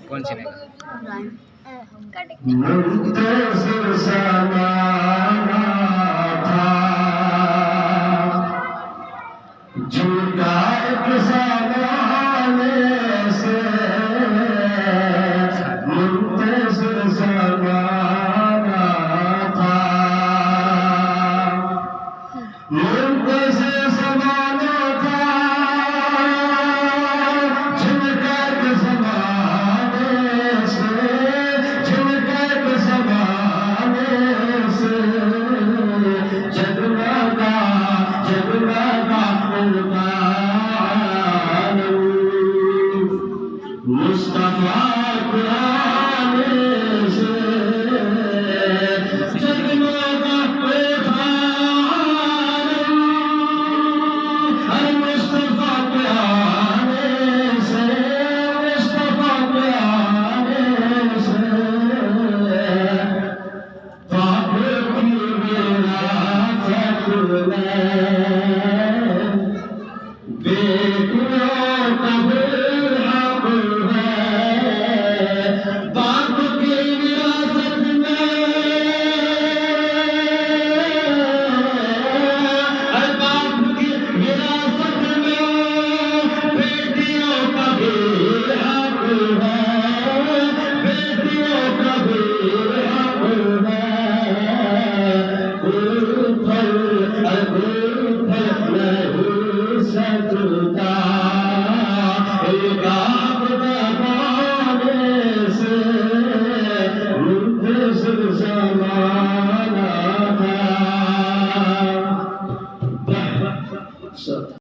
कौन सिनेगा? मुंतज़िर ज़माना था, झूठा एक ज़माने से, मुंतज़िर ज़माना था, मुंतज़िर ज़माना था, झूठा एक ज़माने से, झूठा एक ज़माने से, जगमगा जगमगा मुस्तफा के आने से, जगमगा मुस्तफा के आने से, मुस्तफा के आने से, पाप की विरासत में बेकुओं का बेहक है, बाप की विरासत में, बाप की विरासत में बेटियों का बेहक है, बेटियों का बेहक है, गुल फल नहीं सजता।